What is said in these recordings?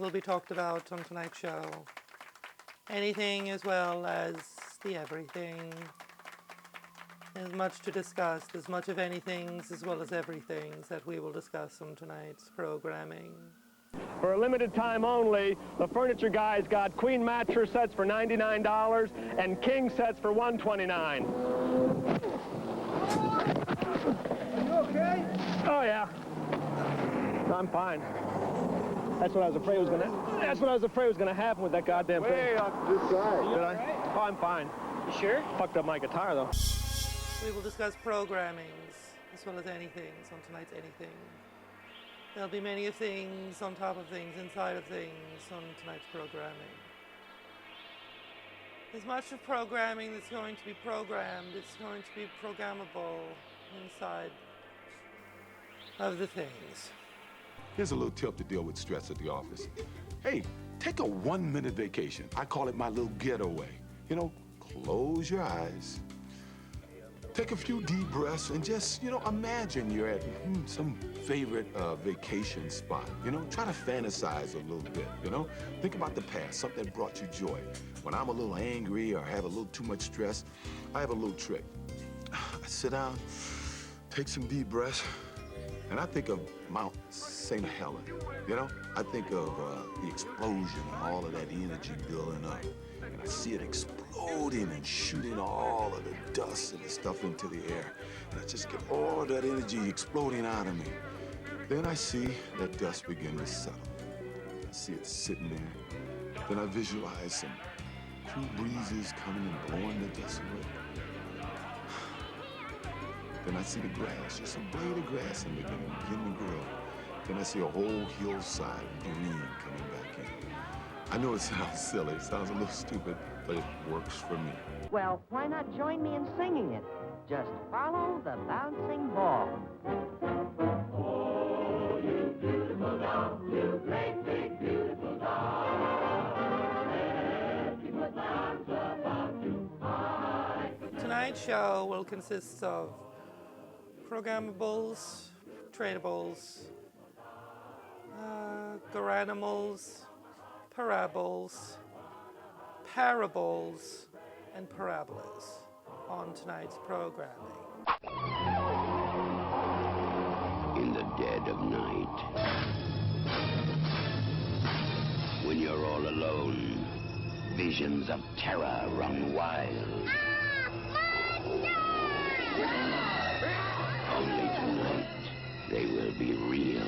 will be talked about on tonight's show. Anything as well as the everything. There's much to discuss. There's much of anythings as well as everythings that we will discuss on tonight's programming. For a limited time only, the furniture guy's got queen mattress sets for $99 and king sets for $129. You okay? Oh yeah, I'm fine. That's what I was afraid was gonna. That's what I was afraid was gonna happen with that goddamn thing. Way off to this side. Did I? Oh, I'm fine. You sure? Fucked up my guitar though. We will discuss programmings as well as anything on tonight's anything. There'll be many of things on top of things, inside of things on tonight's programming. There's much of programming that's going to be programmed. It's going to be programmable inside of the things. Here's a little tip to deal with stress at the office. Hey, take a 1-minute vacation. I call it my little getaway. You know, close your eyes. Take a few deep breaths and just, imagine you're at some favorite vacation spot. Try to fantasize a little bit, Think about the past, something that brought you joy. When I'm a little angry or have a little too much stress, I have a little trick. I sit down, take some deep breaths, and I think of Mount St. Helena, I think of the explosion and all of that energy building up. And I see it exploding and shooting all of the dust and the stuff into the air. And I just get all of that energy exploding out of me. Then I see that dust begin to settle. I see it sitting there. Then I visualize some cool breezes coming and blowing the dust away. Then I see the grass, just a blade of grass in the beginning to grow. Then I see a whole hillside of green coming back in. I know it sounds silly, it sounds a little stupid, but it works for me. Well, why not join me in singing it? Just follow the bouncing ball. Oh, you beautiful doll, you great big beautiful doll. Let me put my arms about you. Tonight's show will consist of programmables, tradables, garanimals, parables, and parabolas on tonight's programming. In the dead of night, when you're all alone, visions of terror run wild. Only tonight, they will be real.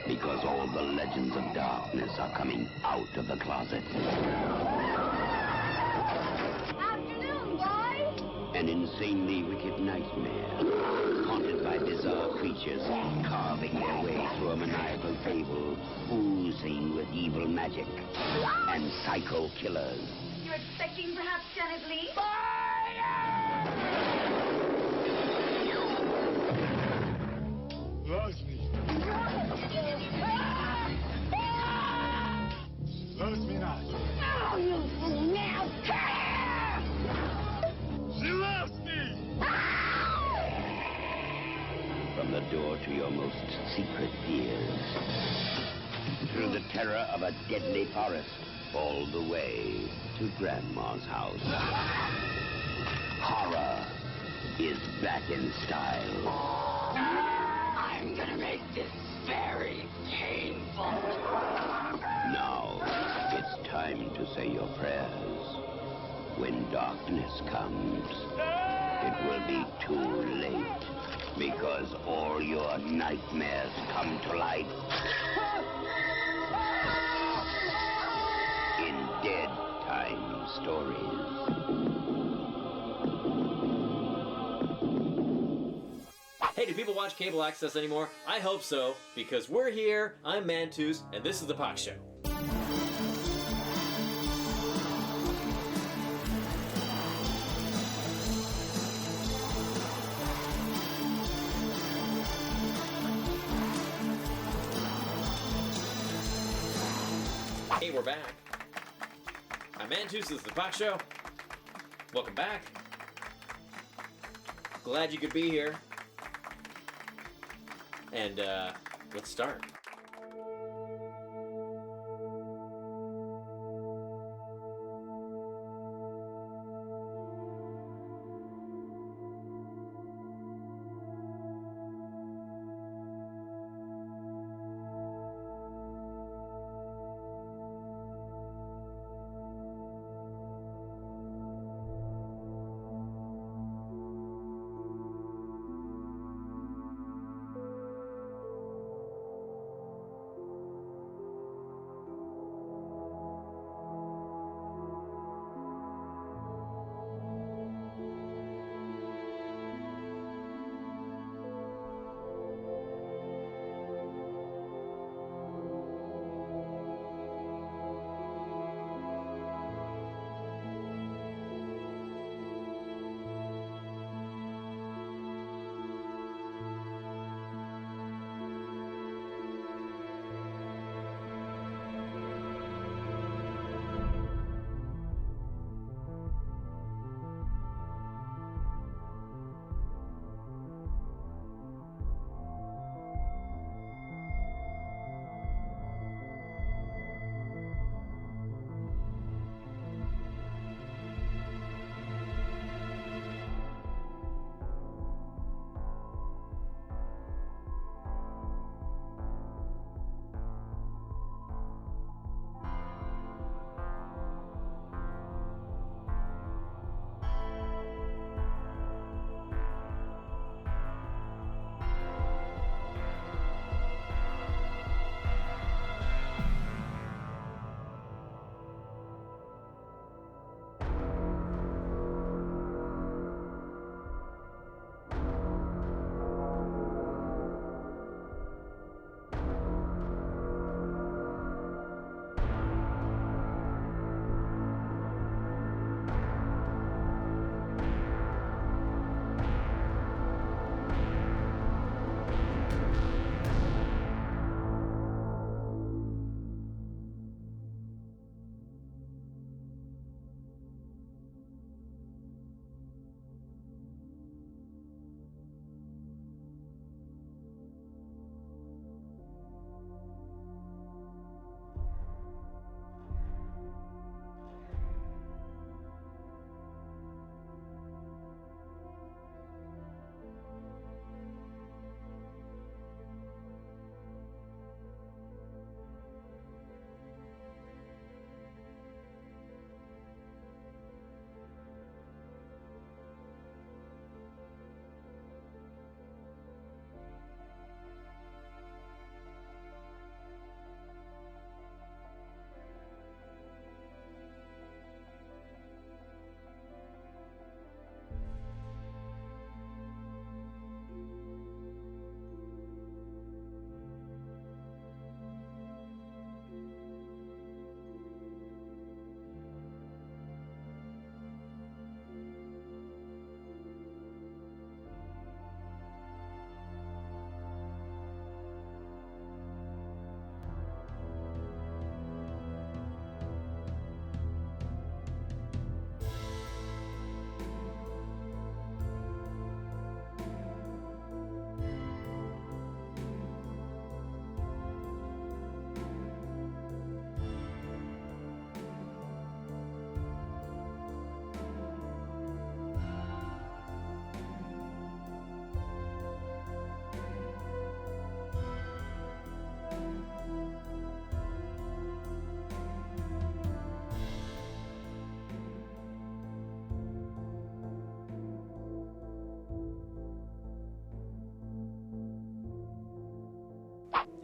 Because all the legends of darkness are coming out of the closet. Afternoon, boys! An insanely wicked nightmare, haunted by bizarre creatures carving their way through a maniacal fable, oozing with evil magic and psycho killers. You're expecting perhaps Janet Lee? Loves me. Loves me not. Oh, you nasty! She loves me! From the door to your most secret fears, through the terror of a deadly forest, all the way to Grandma's house. Horror is back in style. I'm gonna make this very painful. Now, it's time to say your prayers. When darkness comes, it will be too late, because all your nightmares come to life. In Deadtime Stories. Hey, do people watch cable access anymore? I hope so, because we're here, I'm Mantus, and this is The Pox Show. Hey, we're back. I'm Mantus, this is The Pox Show. Welcome back. Glad you could be here. And let's start.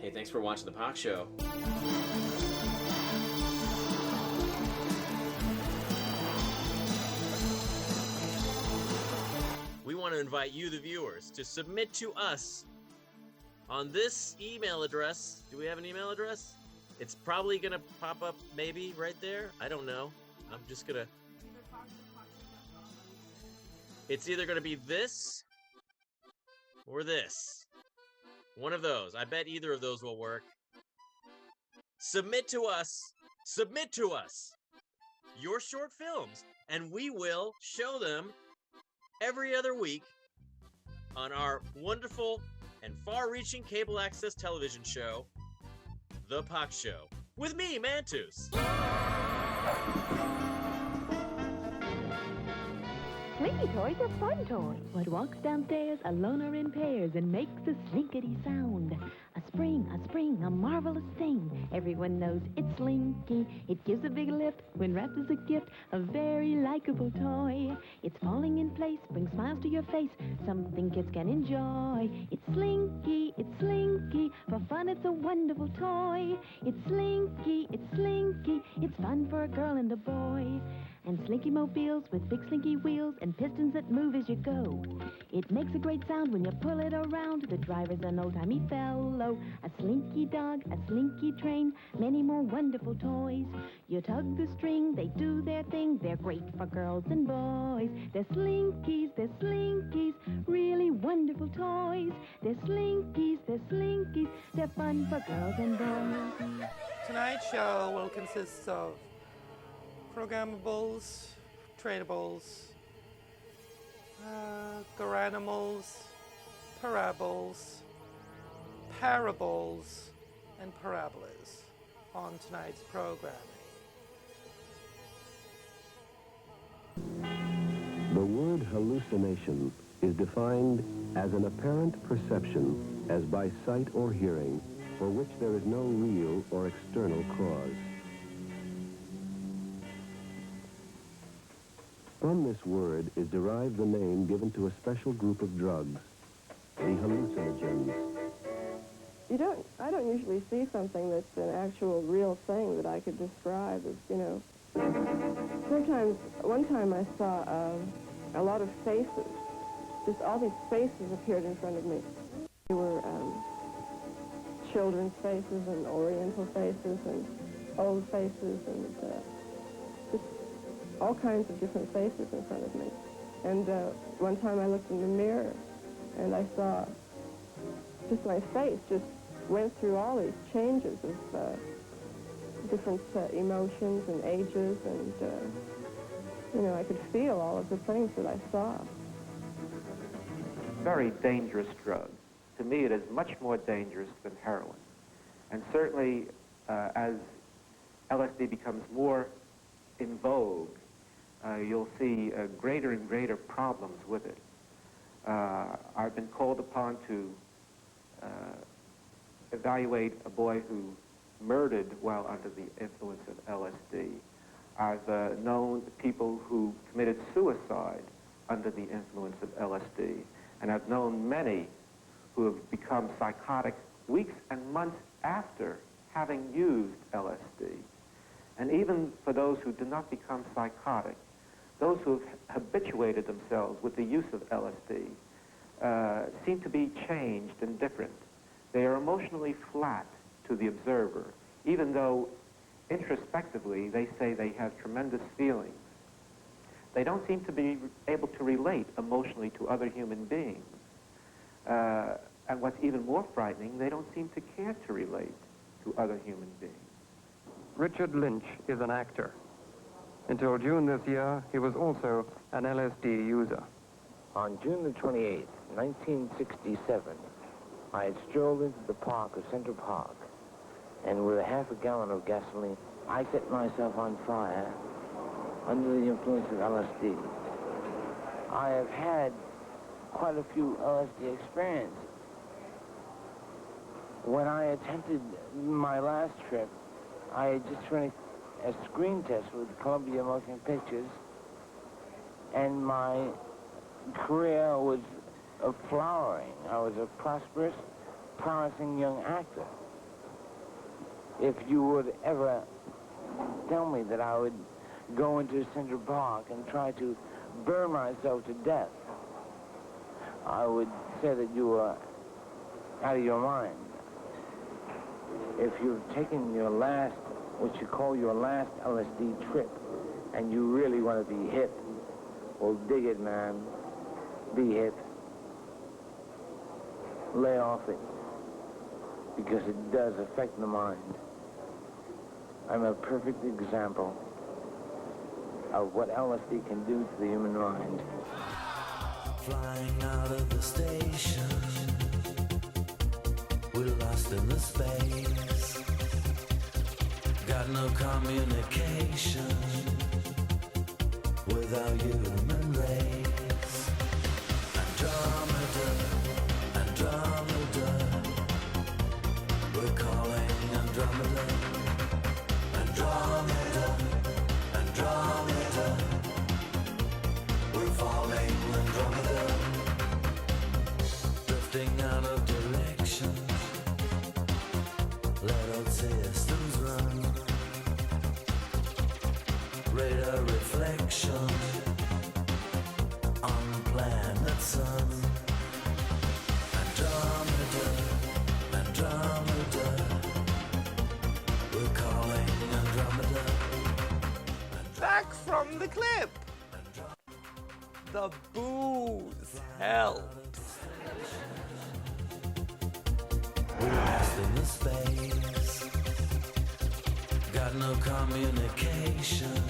Hey, thanks for watching The Pox Show. We want to invite you, the viewers, to submit to us on this email address. Do we have an email address? It's probably going to pop up maybe right there. I don't know. I'm just going to... It's either going to be this or this. One of those. I bet either of those will work. Submit to us your short films, and we will show them every other week on our wonderful and far-reaching cable access television show, The Pox Show, with me, Mantus. Slinky toys are fun toys. What walks downstairs alone or in pairs and makes a slinkity sound. A spring, a marvelous thing. Everyone knows it's Slinky. It gives a big lift when wrapped as a gift. A very likable toy. It's falling in place, brings smiles to your face. Something kids can enjoy. It's Slinky. For fun, it's a wonderful toy. It's Slinky. It's fun for a girl and a boy. And Slinky mobiles with big slinky wheels and pistons that move as you go. It makes a great sound when you pull it around. The driver's an old-timey fellow. A slinky dog, a slinky train, many more wonderful toys. You tug the string, they do their thing. They're great for girls and boys. They're Slinkies, really wonderful toys. They're Slinkies, they're fun for girls and boys. Tonight's show will consist of programmables, tradables, garanimals, parables, parables, and parabolas on tonight's programming. The word hallucination is defined as an apparent perception as by sight or hearing for which there is no real or external cause. From this word is derived the name given to a special group of drugs, the hallucinogens. I don't usually see something that's an actual real thing that I could describe as, you know. Sometimes, one time I saw a lot of faces. Just all these faces appeared in front of me. They were children's faces and oriental faces and old faces and just all kinds of different faces in front of me. And one time I looked in the mirror and I saw just my face just went through all these changes of different emotions and ages, and you know, I could feel all of the things that I saw. Very dangerous drug. To me, it is much more dangerous than heroin. And certainly, as LSD becomes more in vogue, you'll see greater and greater problems with it. I've been called upon to evaluate a boy who murdered while under the influence of LSD. I've known people who committed suicide under the influence of LSD, and I've known many who have become psychotic weeks and months after having used LSD. And even for those who do not become psychotic, those who have habituated themselves with the use of LSD seem to be changed and different. They are emotionally flat to the observer, even though introspectively they say they have tremendous feelings. They don't seem to be able to relate emotionally to other human beings. And what's even more frightening, they don't seem to care to relate to other human beings. Richard Lynch is an actor. Until June this year, he was also an LSD user. On June the 28th, 1967, I had strolled into the park of Central Park, and with a half a gallon of gasoline, I set myself on fire under the influence of LSD. I have had quite a few LSD experiences. When I attempted my last trip, I had just finished a screen test with Columbia Motion Pictures, and my career was flowering. I was a prosperous, promising young actor. if you would ever tell me that I would go into Central Park and try to burn myself to death, I would say that you were out of your mind. If you've taken your last, what you call your last LSD trip, and you really want to be hip, well, dig it, man. Be hip. Lay off it, because it does affect the mind. I'm a perfect example of what LSD can do to the human mind. Flying out of the station, we're lost in the space. Got no communication with our human race. Andromeda, Andromeda, we're calling Andromeda. Andromeda, Andromeda, we're falling Andromeda. Drifting out of direction, let old systems run. Radar reflection on the planet Sun. Andromeda, Andromeda, we're calling Andromeda. Back from the clip. The booze helps. We're lost in the space. Got no communication.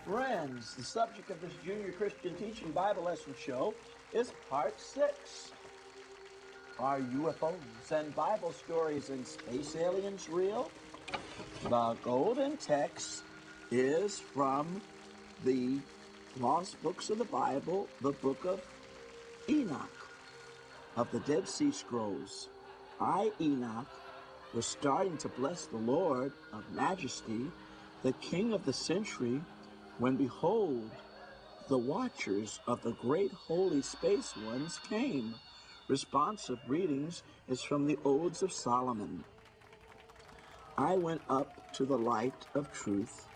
Friends, the subject of this Junior Christian Teaching Bible Lesson show is Part 6. Are UFOs and Bible stories and space aliens real? The golden text is from the lost books of the Bible, the book of Enoch, of the Dead Sea Scrolls. I, Enoch, was starting to bless the Lord of Majesty, the King of the century, when behold, the watchers of the great holy space ones came. Responsive readings is from the Odes of Solomon. I went up to the light of truth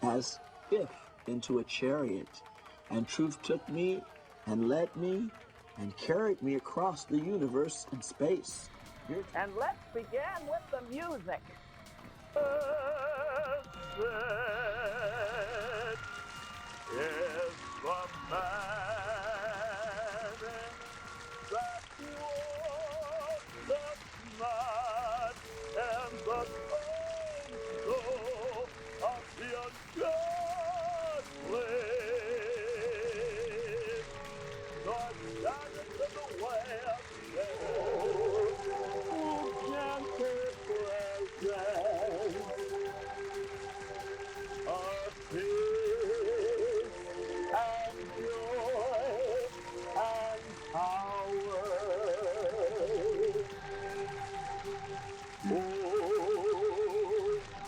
as if into a chariot, and truth took me and led me and carried me across the universe and space. And let's begin with the music. Is the man that was the man and the counsel of the ungodly. The silence in the way of death, who can take presence of peace and joy and power. Oh,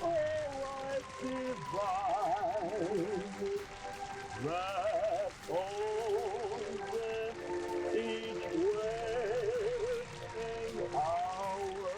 life divine that owns each waking hour.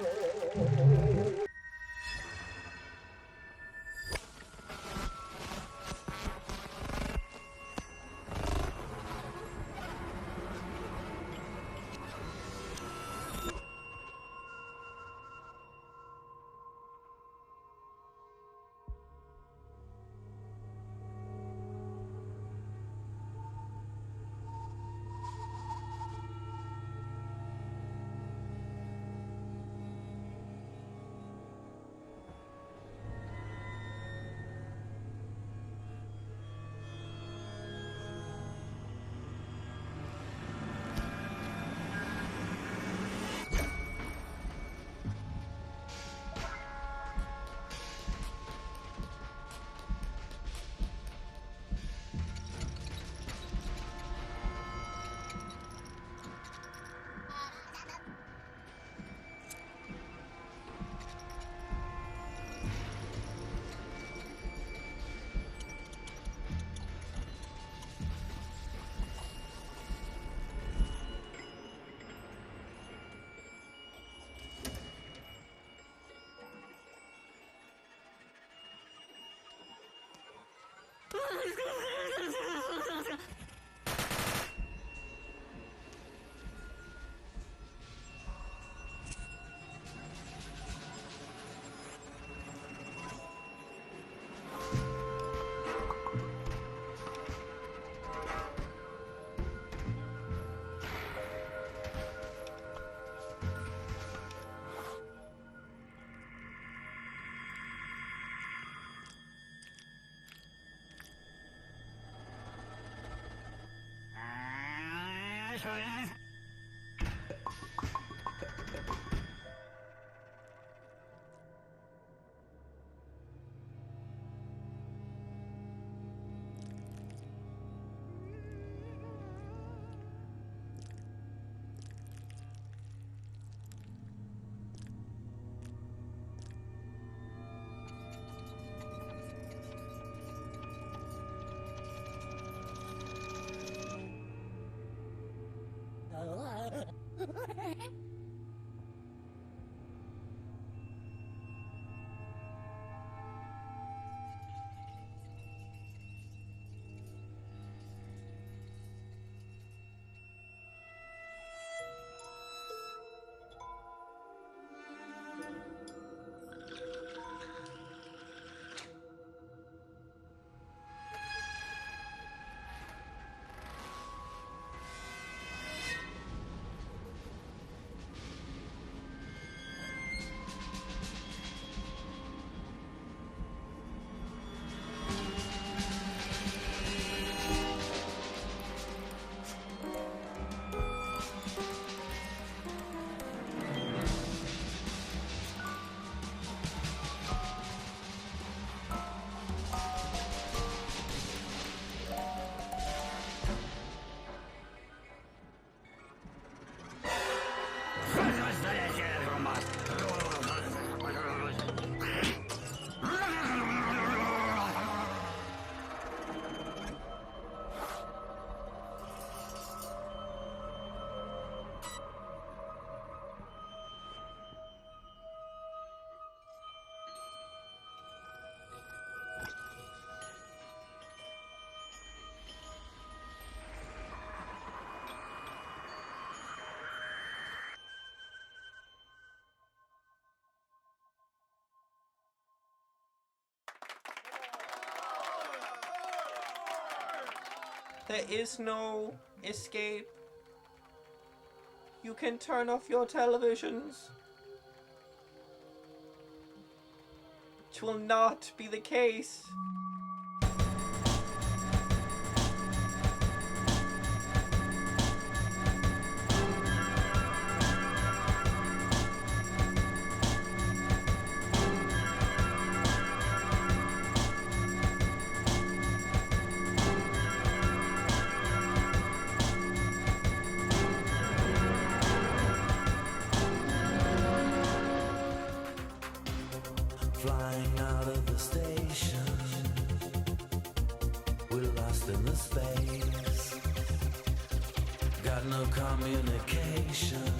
There is no escape. You can turn off your televisions. It will not be the case. Flying out of the station, we're lost in the space. Got no communication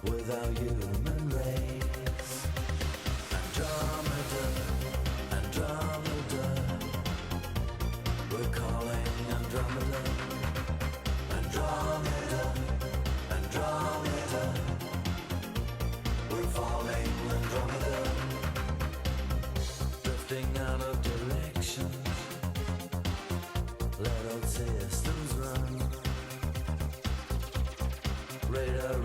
with our human race. Andromeda, Andromeda, we're calling Andromeda. Andromeda, Andromeda, we're falling Andromeda. Drifting out of direction, let old systems run. Radar